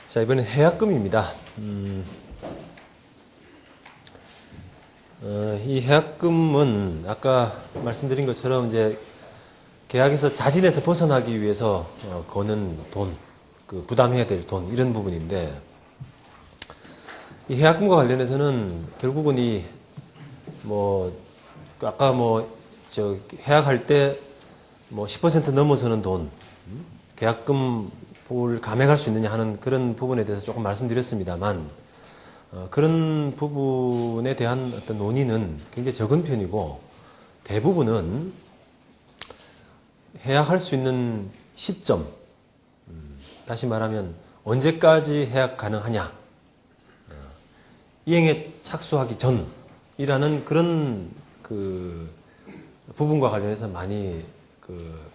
자, 이번엔 해약금입니다. 이 해약금은 아까 말씀드린 것처럼 이제 계약에서 자진해서 벗어나기 위해서 거는 돈, 그 부담해야 될 돈, 이런 부분인데, 이 해약금과 관련해서는 결국은 아까 해약할 때 10% 넘어서는 돈, 계약금을 감액할 수 있느냐 하는 그런 부분에 대해서 조금 말씀드렸습니다만, 그런 부분에 대한 어떤 논의는 굉장히 적은 편이고, 대부분은 해약할 수 있는 시점, 다시 말하면 언제까지 해약 가능하냐, 이행에 착수하기 전이라는 그런 그 부분과 관련해서 많이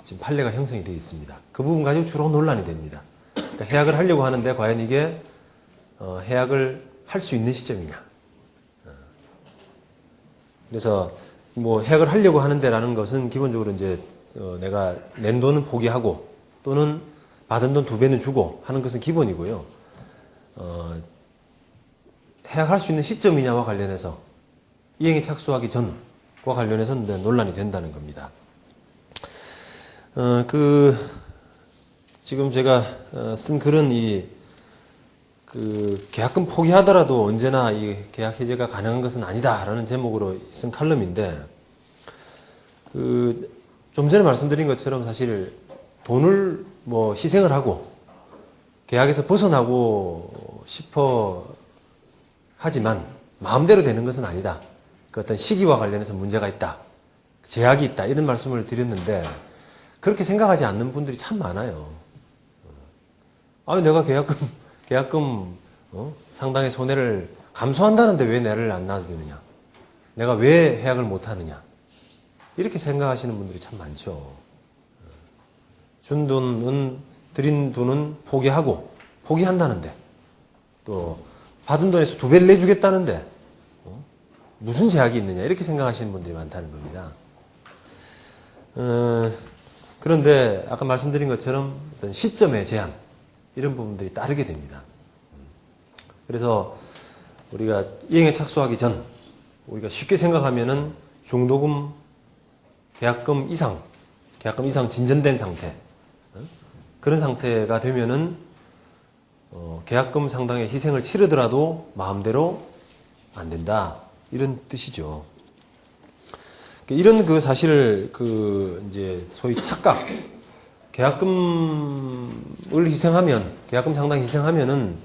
지금 판례가 형성이 되어 있습니다. 그 부분 가지고 주로 논란이 됩니다. 그러니까 해약을 하려고 하는데 과연 이게 해약을 할 수 있는 시점이냐. 그래서 해약을 하려고 하는데라는 것은 기본적으로 이제 내가 낸 돈은 포기하고 또는 받은 돈 2배는 주고 하는 것은 기본이고요. 해약할 수 있는 시점이냐와 관련해서 이행에 착수하기 전과 관련해서는 논란이 된다는 겁니다. 지금 제가 쓴 글은 계약금 포기하더라도 언제나 이 계약 해제가 가능한 것은 아니다라는 제목으로 쓴 칼럼인데, 좀 전에 말씀드린 것처럼 사실 돈을 희생을 하고 계약에서 벗어나고 싶어 하지만 마음대로 되는 것은 아니다. 그 어떤 시기와 관련해서 문제가 있다. 제약이 있다. 이런 말씀을 드렸는데, 그렇게 생각하지 않는 분들이 참 많아요. 내가 계약금 상당히 손해를 감수한다는데 왜 내를 안 놔주느냐? 내가 왜 해약을 못 하느냐? 이렇게 생각하시는 분들이 참 많죠. 드린 돈은 포기한다는데, 또 받은 돈에서 2배를 내주겠다는데, 무슨 제약이 있느냐? 이렇게 생각하시는 분들이 많다는 겁니다. 그런데 아까 말씀드린 것처럼 어떤 시점의 제한, 이런 부분들이 따르게 됩니다. 그래서 우리가 이행에 착수하기 전, 우리가 쉽게 생각하면은 중도금, 계약금 이상 진전된 상태, 그런 상태가 되면은 계약금 상당의 희생을 치르더라도 마음대로 안 된다, 이런 뜻이죠. 이런 사실을 이제 소위 착각, 계약금 상당 희생하면은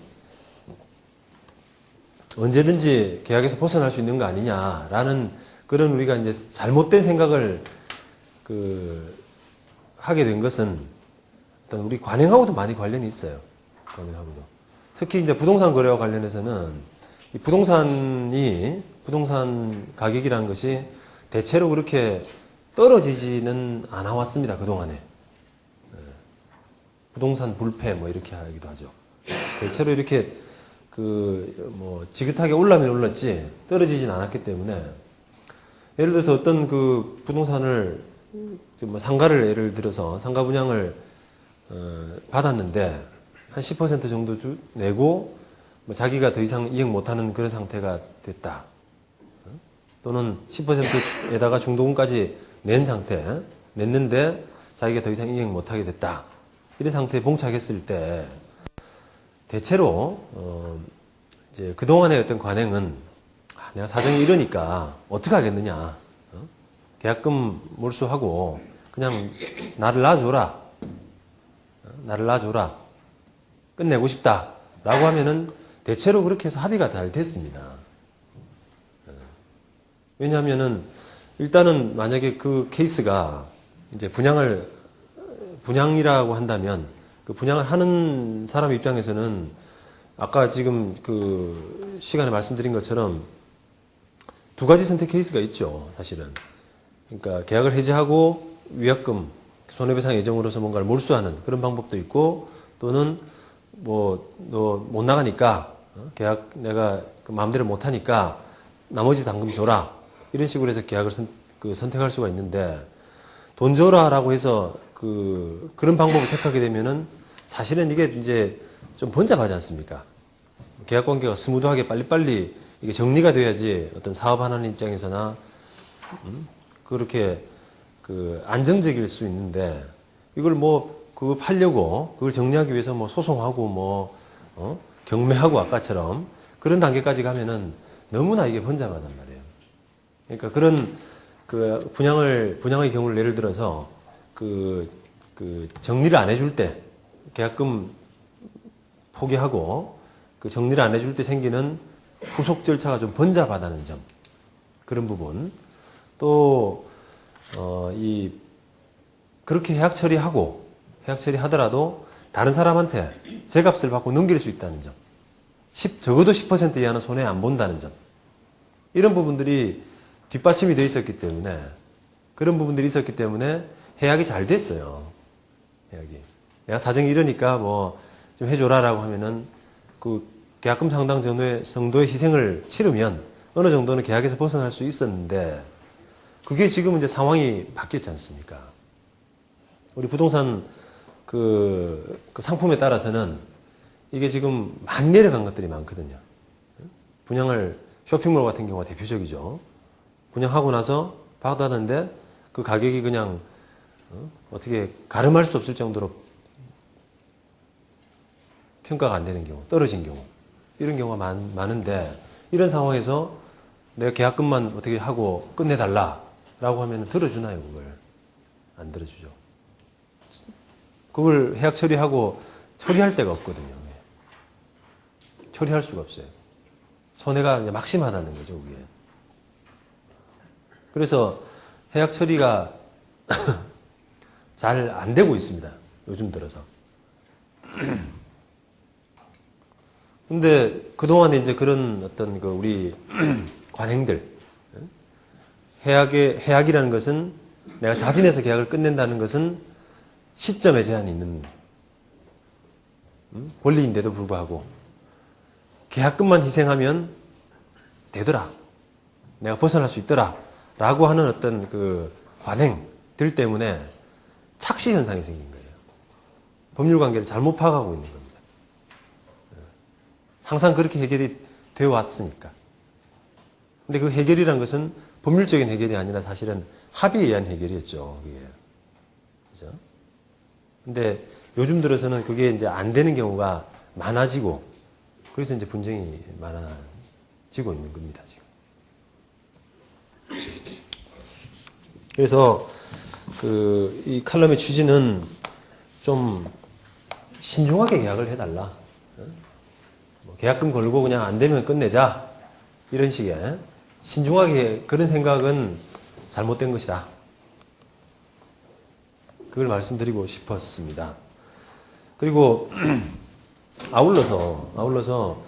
언제든지 계약에서 벗어날 수 있는 거 아니냐라는 그런 우리가 이제 잘못된 생각을 하게 된 것은 일단 우리 관행하고도 많이 관련이 있어요. 관행하고도. 특히 이제 부동산 거래와 관련해서는 이 부동산 가격이라는 것이 대체로 그렇게 떨어지지는 않아 왔습니다. 그동안에. 부동산 불패 이렇게 하기도 하죠. 대체로 이렇게 지긋하게 올라면 올랐지 떨어지진 않았기 때문에, 예를 들어서 어떤 부동산을 상가를 예를 들어서 상가 분양을 받았는데 한 10% 정도 내고 자기가 더 이상 이행 못하는 그런 상태가 됐다. 또는 10%에다가 중도금까지 냈는데 자기가 더 이상 이행 못하게 됐다. 이런 상태에 봉착했을 때 대체로 이제 그동안의 어떤 관행은 내가 사정이 이러니까 어떻게 하겠느냐, 계약금 몰수하고 그냥 나를 놔줘라, 끝내고 싶다 라고 하면은 대체로 그렇게 해서 합의가 잘 됐습니다. 왜냐하면은 일단은 만약에 그 케이스가 이제 분양이라고 한다면 그 분양을 하는 사람 입장에서는 아까 지금 시간에 말씀드린 것처럼 2가지 선택 케이스가 있죠, 사실은. 그러니까 계약을 해지하고 위약금, 손해배상 예정으로서 뭔가를 몰수하는 그런 방법도 있고, 또는 너 못 나가니까, 내가 마음대로 못 하니까 나머지 당금 줘라, 이런 식으로 해서 계약을 선택할 수가 있는데, 돈 줘라라고 해서 그런 방법을 택하게 되면은 사실은 이게 이제 좀 번잡하지 않습니까? 계약 관계가 스무드하게 빨리빨리 이게 정리가 돼야지 어떤 사업하는 입장에서나 그렇게 그 안정적일 수 있는데 이걸 뭐 그거 팔려고 그걸 정리하기 위해서 뭐 소송하고 뭐 경매하고 아까처럼 그런 단계까지 가면은 너무나 이게 번잡하단 말이에요. 그러니까 그런 그 분양의 경우를 예를 들어서 그 정리를 안 해줄 때 계약금 포기하고 그 정리를 안 해줄 때 생기는 후속 절차가 좀 번잡하다는 점, 그런 부분. 또 그렇게 계약 처리하더라도 다른 사람한테 제값을 받고 넘길 수 있다는 점, 적어도 10% 이하는 손해 안 본다는 점, 이런 부분들이 뒷받침이 되어 있었기 때문에, 그런 부분들이 있었기 때문에 계약이 잘 됐어요. 계약이. 내가 사정이 이러니까 뭐 좀 해줘라라고 하면은 그 계약금 상당 정도의 희생을 치르면 어느 정도는 계약에서 벗어날 수 있었는데, 그게 지금 이제 상황이 바뀌었지 않습니까? 우리 부동산 그 상품에 따라서는 이게 지금 많이 내려간 것들이 많거든요. 분양을, 쇼핑몰 같은 경우가 대표적이죠. 분양하고 나서 받았는데 그 가격이 그냥 어떻게 가름할 수 없을 정도로 평가가 안 되는 경우, 떨어진 경우, 이런 경우가 많은데, 이런 상황에서 내가 계약금만 어떻게 하고 끝내달라라고 하면 들어주나요? 그걸 안 들어주죠. 그걸 계약 처리하고 처리할 데가 없거든요. 처리할 수가 없어요. 손해가 이제 막심하다는 거죠, 그게. 그래서 계약 처리가 잘 안 되고 있습니다. 요즘 들어서. 근데 그동안에 이제 그런 어떤 그 우리 관행들, 계약이라는 것은 내가 자진해서 계약을 끝낸다는 것은 시점에 제한이 있는 권리인데도 불구하고 계약금만 희생하면 되더라, 내가 벗어날 수 있더라 라고 하는 어떤 그 관행들 때문에 착시 현상이 생긴 거예요. 법률 관계를 잘못 파악하고 있는 겁니다. 항상 그렇게 해결이 되어 왔으니까. 근데 그 해결이란 것은 법률적인 해결이 아니라 사실은 합의에 의한 해결이었죠, 그게. 그죠? 근데 요즘 들어서는 그게 이제 안 되는 경우가 많아지고, 그래서 이제 분쟁이 많아지고 있는 겁니다, 지금. 그래서 이 칼럼의 취지는 좀 신중하게 계약을 해달라. 계약금 걸고 그냥 안 되면 끝내자, 이런 식의 신중하게, 그런 생각은 잘못된 것이다. 그걸 말씀드리고 싶었습니다. 그리고 아울러서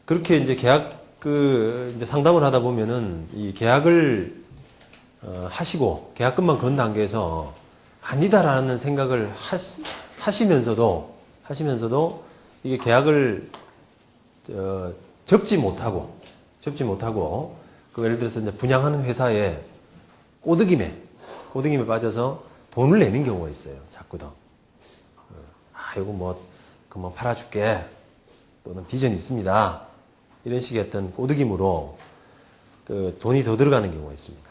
그렇게 이제 이제 상담을 하다 보면은 이 계약을 하시고 계약금만 건 단계에서 아니다라는 생각을 하시면서도 이게 계약을 접지 못하고 그 예를 들어서 이제 분양하는 회사에 꼬드김에 빠져서 돈을 내는 경우가 있어요. 자꾸도. 이거 뭐 금방 팔아줄게, 또는 비전이 있습니다, 이런 식의 어떤 꼬드김으로 그 돈이 더 들어가는 경우가 있습니다.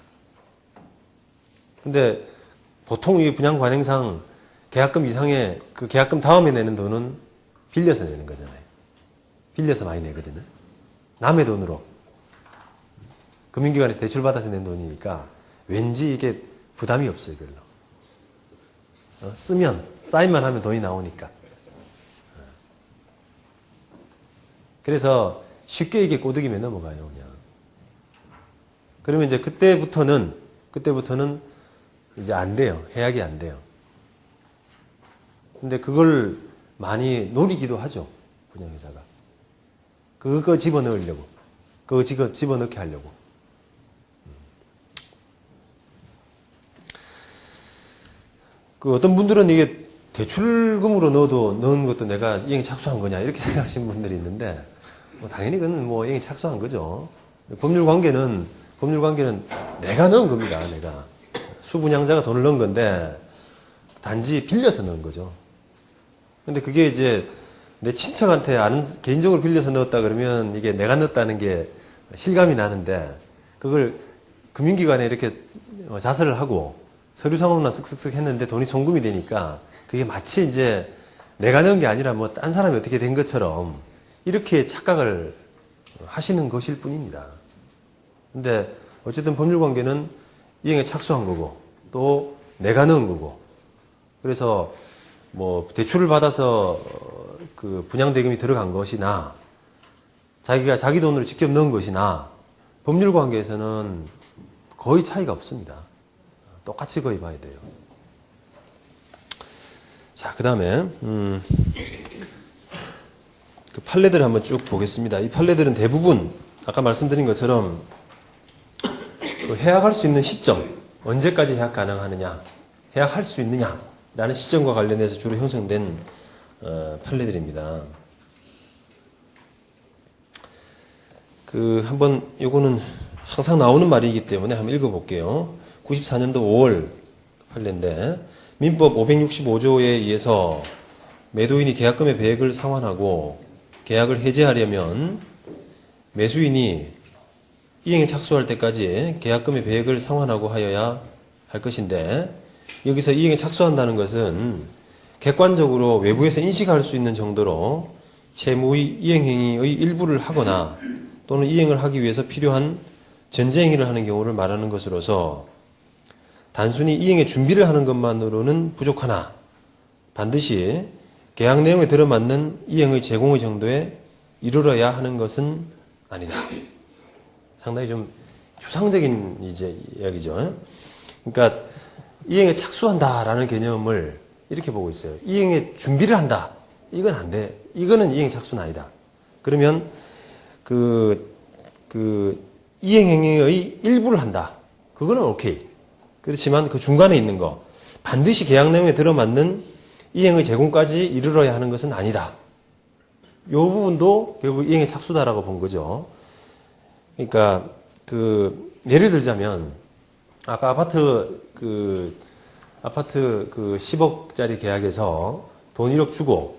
근데 보통 이 분양 관행상 계약금 이상의 그 계약금 다음에 내는 돈은 빌려서 내는 거잖아요. 빌려서 많이 내거든요. 남의 돈으로. 금융기관에서 대출받아서 낸 돈이니까 왠지 이게 부담이 없어요, 별로. 쓰면, 사인만 하면 돈이 나오니까. 그래서 쉽게 이게 꼬드김에 넘어가요, 그냥. 그러면 이제 그때부터는 이제 안 돼요. 계약이 안 돼요. 근데 그걸 많이 노리기도 하죠, 분양회사가. 그거 집어넣으려고. 그거 집어넣게 하려고. 그 어떤 분들은 이게 대출금으로 넣은 것도 내가 이행이 착수한 거냐, 이렇게 생각하시는 분들이 있는데, 뭐 당연히 그건 뭐 이행이 착수한 거죠. 법률 관계는 내가 넣은 겁니다, 내가. 수분양자가 돈을 넣은 건데, 단지 빌려서 넣은 거죠. 근데 그게 이제 내 친척한테 아는, 개인적으로 빌려서 넣었다 그러면 이게 내가 넣었다는 게 실감이 나는데, 그걸 금융기관에 이렇게 자설을 하고 서류 상황만 쓱쓱쓱 했는데 돈이 송금이 되니까 그게 마치 이제 내가 넣은 게 아니라 뭐 딴 사람이 어떻게 된 것처럼 이렇게 착각을 하시는 것일 뿐입니다. 근데 어쨌든 법률관계는 이행에 착수한 거고 또 내가 넣은 거고, 그래서 뭐 대출을 받아서 그 분양대금이 들어간 것이나 자기가 자기 돈으로 직접 넣은 것이나 법률관계에서는 거의 차이가 없습니다. 똑같이 거의 봐야 돼요. 자, 그 다음에 그 판례들을 한번 쭉 보겠습니다. 이 판례들은 대부분 아까 말씀드린 것처럼 그 해약할 수 있는 시점, 언제까지 해약 가능하느냐, 해약할 수 있느냐라는 시점과 관련해서 주로 형성된 판례들입니다. 그 한번 요거는 항상 나오는 말이기 때문에 한번 읽어볼게요. 94년도 5월 판례인데, 민법 565조에 의해서 매도인이 계약금의 배액을 상환하고 계약을 해제하려면 매수인이 이행에 착수할 때까지 계약금의 배액을 상환하고 하여야 할 것인데, 여기서 이행에 착수한다는 것은 객관적으로 외부에서 인식할 수 있는 정도로 채무의 이행행위의 일부를 하거나 또는 이행을 하기 위해서 필요한 전제행위를 하는 경우를 말하는 것으로서 단순히 이행의 준비를 하는 것만으로는 부족하나 반드시 계약 내용에 들어맞는 이행의 제공의 정도에 이르러야 하는 것은 아니다. 상당히 좀 추상적인 이제 이야기죠. 그러니까 이행에 착수한다라는 개념을 이렇게 보고 있어요. 이행에 준비를 한다. 이건 안 돼. 이거는 이행에 착수는 아니다. 그러면 이행행위의 일부를 한다. 그거는 오케이. 그렇지만 그 중간에 있는 거, 반드시 계약 내용에 들어맞는 이행의 제공까지 이르러야 하는 것은 아니다. 이 부분도 결국 이행의 착수다라고 본 거죠. 그러니까 예를 들자면 아까 아파트 10억짜리 계약에서 돈 1억 주고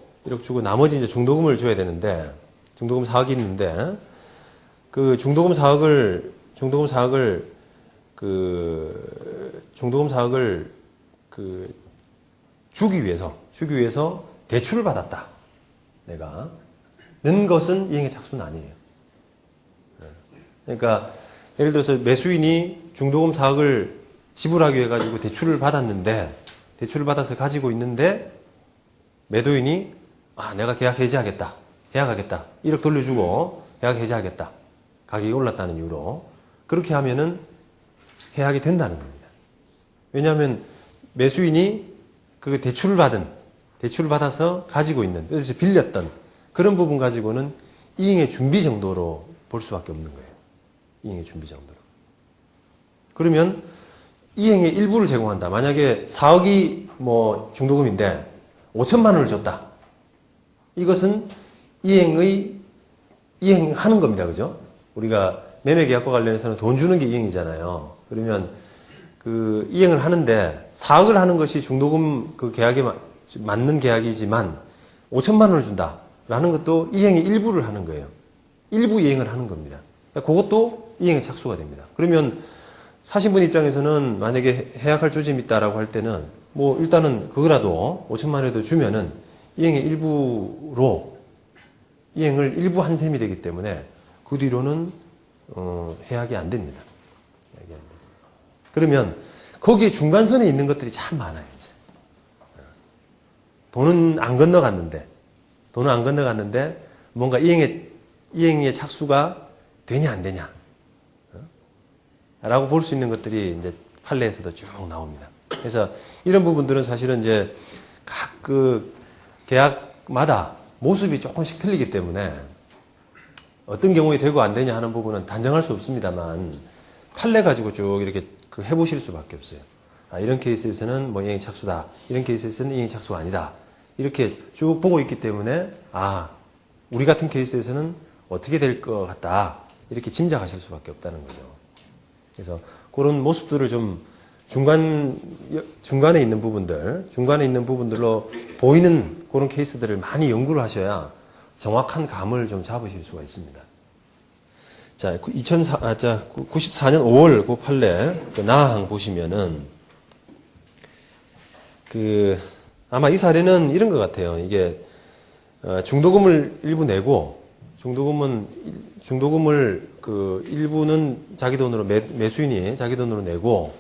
나머지 이제 중도금을 줘야 되는데, 중도금 4억이 있는데 그 중도금 4억을 주기 위해서 대출을 받았다. 내가 는 것은 이행의 착수는 아니에요. 그러니까 예를 들어서 매수인이 중도금 4억을 지불하기 위해 가지고 대출을 받았는데, 대출을 받아서 가지고 있는데 매도인이 내가 계약 해지하겠다. 해약하겠다. 1억 돌려주고 계약 해지하겠다. 가격이 올랐다는 이유로 그렇게 하면은 해약이 된다는 겁니다. 왜냐하면 매수인이 그 대출을 받아서 가지고 있는, 그래서 빌렸던 그런 부분 가지고는 이행의 준비 정도로 볼 수밖에 없는 거예요. 이행의 준비 정도로. 그러면 이행의 일부를 제공한다. 만약에 4억이 뭐 중도금인데 5천만 원을 줬다. 이것은 이행하는 겁니다. 그죠? 우리가 매매계약과 관련해서는 돈 주는 게 이행이잖아요. 그러면 그 이행을 하는데 4억을 하는 것이 중도금 그 계약에 맞는 계약이지만 5천만 원을 준다라는 것도 이행의 일부를 하는 거예요. 일부 이행을 하는 겁니다. 그것도 이행의 착수가 됩니다. 그러면 사신분 입장에서는 만약에 해약할 조짐이 있다라고 할 때는 뭐 일단은 그거라도 5천만 원에도 주면은 이행의 일부로 이행을 일부 한 셈이 되기 때문에 그 뒤로는 해약이 안 됩니다. 그러면 거기에 중간선에 있는 것들이 참 많아요. 이제. 돈은 안 건너갔는데 뭔가 이행의 착수가 되냐 안 되냐 라고 볼 수 있는 것들이 이제 판례에서도 쭉 나옵니다. 그래서 이런 부분들은 사실은 이제 각 계약마다 모습이 조금씩 틀리기 때문에 어떤 경우에 되고 안 되냐 하는 부분은 단정할 수 없습니다만, 판례 가지고 쭉 이렇게 해보실 수밖에 없어요. 이런 케이스에서는 뭐 이행이 착수다. 이런 케이스에서는 이행이 착수가 아니다. 이렇게 쭉 보고 있기 때문에 우리 같은 케이스에서는 어떻게 될 것 같다. 이렇게 짐작하실 수밖에 없다는 거죠. 그래서 그런 모습들을 좀 중간에 있는 부분들로 보이는 그런 케이스들을 많이 연구를 하셔야 정확한 감을 좀 잡으실 수가 있습니다. 자, 94년 5월 그 판례, 그 나항 보시면은, 아마 이 사례는 이런 것 같아요. 이게, 중도금을 일부 내고, 중도금을 일부는 자기 돈으로, 매수인이 자기 돈으로 내고,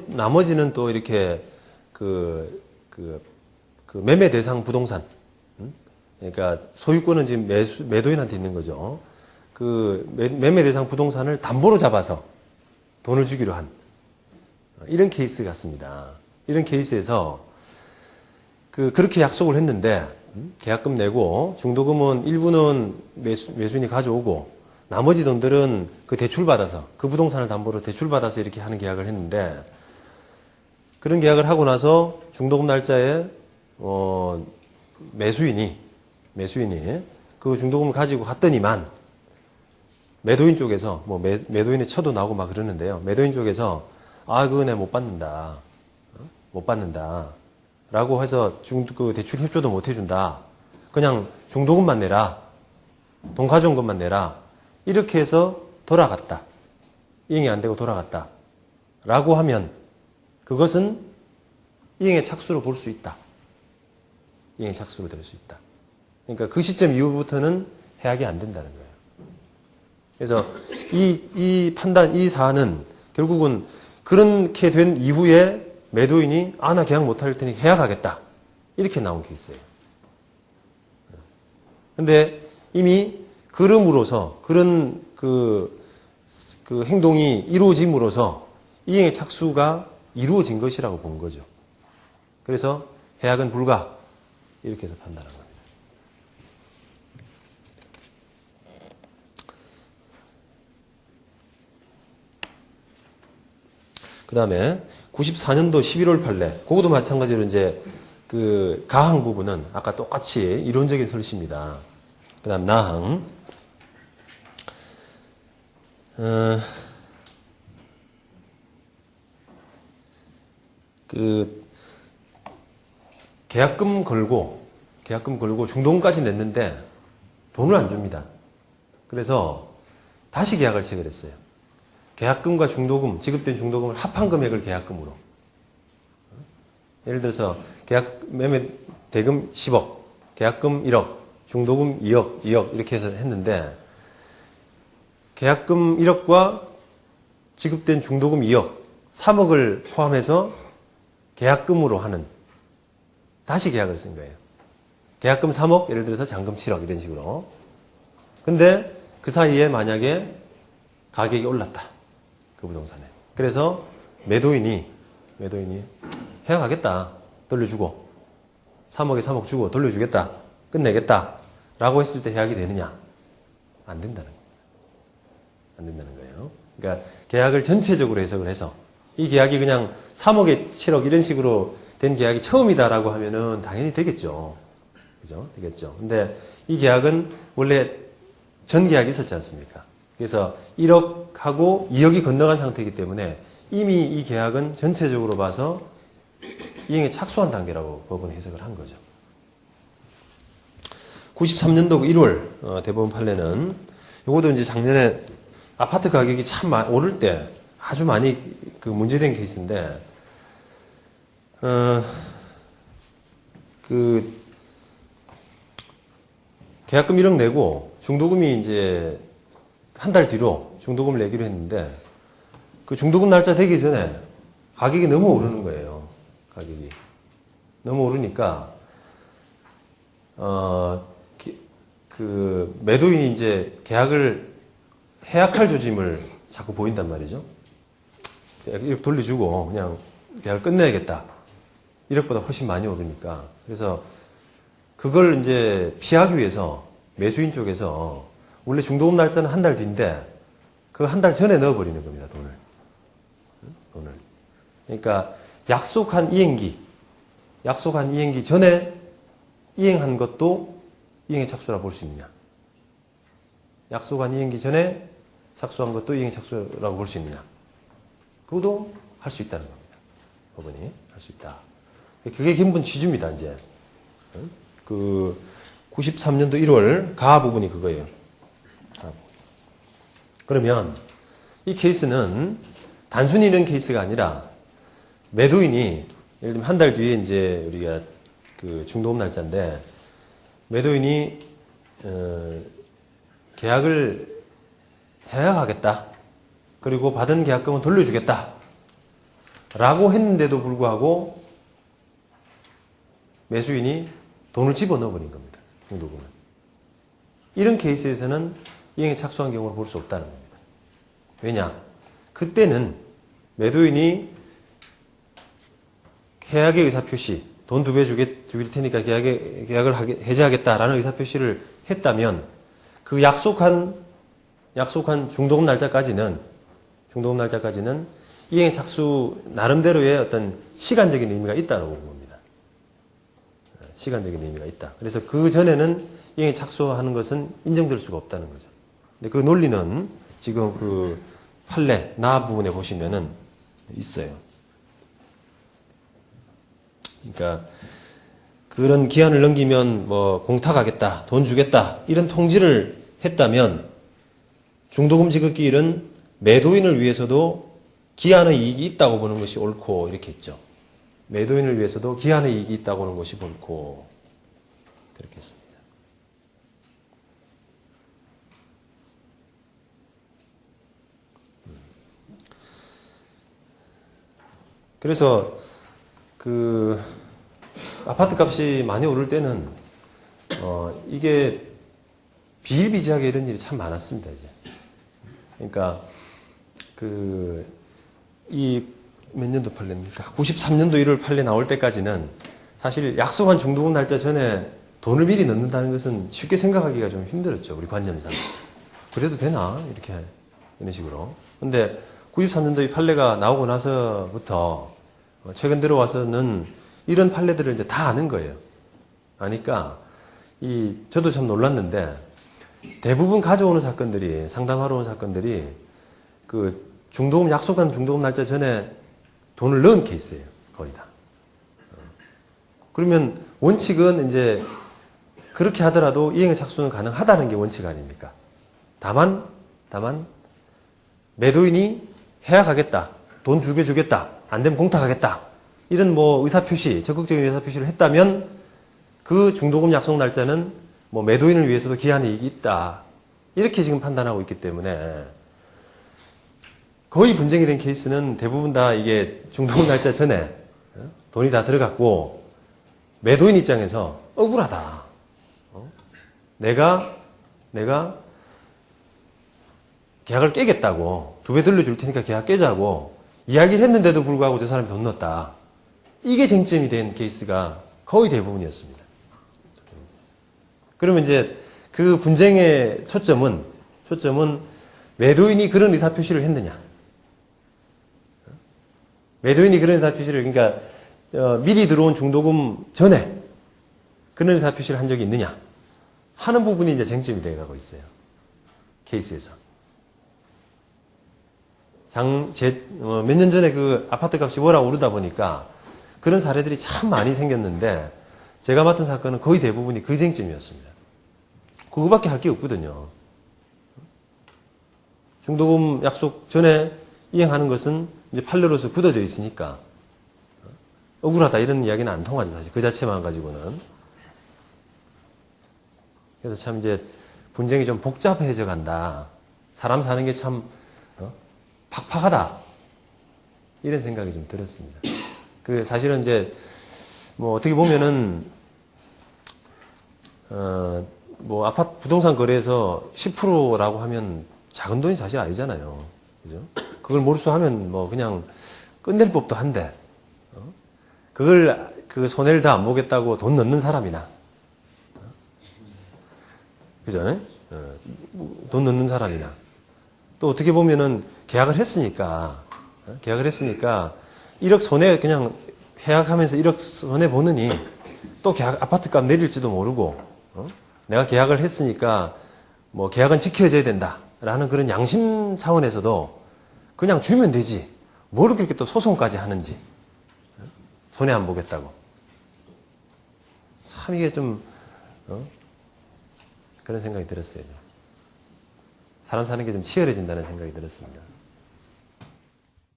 나머지는 또 이렇게, 매매 대상 부동산. 그러니까 소유권은 지금 매도인한테 있는 거죠. 매매 대상 부동산을 담보로 잡아서 돈을 주기로 한 이런 케이스 같습니다. 이런 케이스에서 그렇게 약속을 했는데 계약금 내고 중도금은 일부는 매수인이 가져오고 나머지 돈들은 대출받아서 그 부동산을 담보로 대출받아서 이렇게 하는 계약을 했는데 그런 계약을 하고 나서 중도금 날짜에 매수인이 그 중도금을 가지고 갔더니만 매도인 쪽에서 매도인의 처도 나오고 막 그러는데요. 매도인 쪽에서 그거 내가 못 받는다. 라고 해서 대출 협조도 못 해준다. 그냥 중도금만 내라. 돈 가져온 것만 내라. 이렇게 해서 돌아갔다. 이행이 안 되고 돌아갔다. 라고 하면 그것은 이행의 착수로 볼 수 있다. 이행의 착수로 될 수 있다. 그러니까 그 시점 이후부터는 해약이 안 된다는 거예요. 그래서 이 사안은 결국은 그렇게 된 이후에 매도인이 나 계약 못할 테니 해약하겠다. 이렇게 나온 케이스예요. 근데 이미 그럼으로써 그런 그 행동이 이루어짐으로써 이행의 착수가 이루어진 것이라고 본 거죠. 그래서 해약은 불가. 이렇게 해서 판단한 겁니다. 그 다음에 94년도 11월 판례. 그것도 마찬가지로 이제 가항 부분은 아까 똑같이 이론적인 설시입니다. 그 다음 나항. 계약금 걸고 중도금까지 냈는데 돈을 안 줍니다. 그래서 다시 계약을 체결했어요. 계약금과 중도금, 지급된 중도금을 합한 금액을 계약금으로. 예를 들어서 매매 대금 10억, 계약금 1억, 중도금 2억 이렇게 해서 했는데 계약금 1억과 지급된 중도금 2억, 3억을 포함해서 계약금으로 하는 다시 계약을 쓴 거예요. 계약금 3억, 예를 들어서 잔금 7억 이런 식으로. 근데 그 사이에 만약에 가격이 올랐다. 그 부동산에. 그래서 매도인이 해약하겠다. 돌려주고 3억에 3억 주고 돌려주겠다. 끝내겠다. 라고 했을 때 해약이 되느냐? 안 된다는 거예요. 안 된다는 거예요. 그러니까 계약을 전체적으로 해석을 해서 이 계약이 그냥 3억에 7억 이런 식으로 된 계약이 처음이다라고 하면은 당연히 되겠죠. 그죠? 되겠죠. 근데 이 계약은 원래 전 계약이 있었지 않습니까? 그래서 1억하고 2억이 건너간 상태이기 때문에 이미 이 계약은 전체적으로 봐서 이행에 착수한 단계라고 법원이 해석을 한 거죠. 93년도 1월 대법원 판례는 이것도 이제 작년에 아파트 가격이 참 오를 때 아주 많이 문제된 케이스인데 계약금 1억 내고 중도금이 이제 한 달 뒤로 중도금을 내기로 했는데 그 중도금 날짜 되기 전에 가격이 너무 오르는 거예요. 가격이 너무 오르니까 매도인이 이제 계약을 해약할 조짐을 자꾸 보인단 말이죠. 이렇게 돌려주고 그냥 계약을 끝내야겠다. 1억보다 훨씬 많이 오르니까. 그래서 그걸 이제 피하기 위해서 매수인 쪽에서 원래 중도금 날짜는 한 달 뒤인데 그 한 달 전에 넣어버리는 겁니다. 돈을. 그러니까 약속한 이행기 전에 이행한 것도 이행의 착수라 볼 수 있느냐. 약속한 이행기 전에 착수한 것도 이행의 착수라고 볼 수 있느냐. 그것도 할 수 있다는 겁니다. 법원이 할 수 있다. 그게 기본 취지입니다, 이제. 그 93년도 1월 가 부분이 그거예요. 그러면 이 케이스는 단순히 이런 케이스가 아니라 매도인이 예를 들면 한 달 뒤에 이제 우리가 그 중도금 날짜인데 매도인이 계약을 해야 하겠다. 그리고 받은 계약금은 돌려주겠다. 라고 했는데도 불구하고 매수인이 돈을 집어넣어 버린 겁니다. 중도금을. 이런 케이스에서는 이행에 착수한 경우를 볼 수 없다는 겁니다. 왜냐? 그때는 매도인이 계약의 의사표시, 돈 2배 주길 테니까 계약을 해지하겠다라는 의사표시를 했다면 그 약속한 중도금 날짜까지는 이행에 착수 나름대로의 어떤 시간적인 의미가 있다고 보는 겁니다. 시간적인 의미가 있다. 그래서 그 전에는 이행에 착수하는 것은 인정될 수가 없다는 거죠. 근데 그 논리는 지금 그 판례 나 부분에 보시면은 있어요. 그러니까 그런 기한을 넘기면 뭐 공탁하겠다, 돈 주겠다 이런 통지를 했다면 중도금 지급기일은 매도인을 위해서도 기한의 이익이 있다고 보는 것이 옳고 이렇게 했죠. 매도인을 위해서도 기한의 이익이 있다고 보는 것이 옳고 그렇게 했습니다. 그래서 그 아파트 값이 많이 오를 때는 이게 비일비재하게 이런 일이 참 많았습니다, 이제. 그러니까 이 몇 년도 판례입니까? 93년도 1월 판례 나올 때까지는 사실 약속한 중도금 날짜 전에 돈을 미리 넣는다는 것은 쉽게 생각하기가 좀 힘들었죠, 우리 관념상. 그래도 되나? 이렇게 이런 식으로. 근데 93년도 이 판례가 나오고 나서부터 최근 들어와서는 이런 판례들을 이제 다 아는 거예요. 아니까 저도 참 놀랐는데 대부분 가져오는 사건들이 상담하러 온 사건들이 그 약속한 중도금 날짜 전에 돈을 넣은 케이스예요. 거의 다. 그러면 원칙은 이제 그렇게 하더라도 이행의 착수는 가능하다는 게 원칙 아닙니까? 다만 매도인이 해약하겠다. 돈 2배 주겠다. 안 되면 공탁하겠다. 이런 뭐 의사표시, 적극적인 의사표시를 했다면 그 중도금 약속 날짜는 뭐 매도인을 위해서도 기한의 이익이 있다. 이렇게 지금 판단하고 있기 때문에 거의 분쟁이 된 케이스는 대부분 다 이게 중도금 날짜 전에 돈이 다 들어갔고 매도인 입장에서 억울하다. 내가 계약을 깨겠다고 2배 돌려줄 테니까 계약 깨자고 이야기를 했는데도 불구하고 저 사람이 돈 넣었다. 이게 쟁점이 된 케이스가 거의 대부분이었습니다. 그러면 이제 그 분쟁의 초점은 매도인이 그런 의사표시를 했느냐. 매도인이 그런 의사표시를, 그러니까 미리 들어온 중도금 전에 그런 의사표시를 한 적이 있느냐 하는 부분이 이제 쟁점이 되어가고 있어요. 케이스에서. 몇 년 전에 그 아파트 값이 워낙 오르다 보니까 그런 사례들이 참 많이 생겼는데 제가 맡은 사건은 거의 대부분이 그 쟁점이었습니다. 그거밖에 할 게 없거든요. 중도금 약속 전에 이행하는 것은 이제 판례로서 굳어져 있으니까 억울하다 이런 이야기는 안 통하죠, 사실. 그 자체만 가지고는. 그래서 참 이제 분쟁이 좀 복잡해져 간다. 사람 사는 게 참 팍팍하다. 이런 생각이 좀 들었습니다. 사실은 이제 뭐 어떻게 보면은 뭐 아파트 부동산 거래에서 10%라고 하면 작은 돈이 사실 아니잖아요. 그죠? 그걸 몰수하면 뭐 그냥 끝낼 법도 한데, 그걸 그 손해를 다 안 보겠다고 돈 넣는 사람이나, 그죠? 돈 넣는 사람이나, 또 어떻게 보면은 계약을 했으니까 1억 손해 그냥 계약하면서 1억 손해 보느니 또 아파트 값 내릴지도 모르고, 내가 계약을 했으니까 뭐 계약은 지켜져야 된다라는 그런 양심 차원에서도 그냥 주면 되지. 뭘 그렇게 또 소송까지 하는지. 손해 안 보겠다고. 참 이게 좀 그런 생각이 들었어요. 사람 사는 게 좀 치열해진다는 생각이 들었습니다.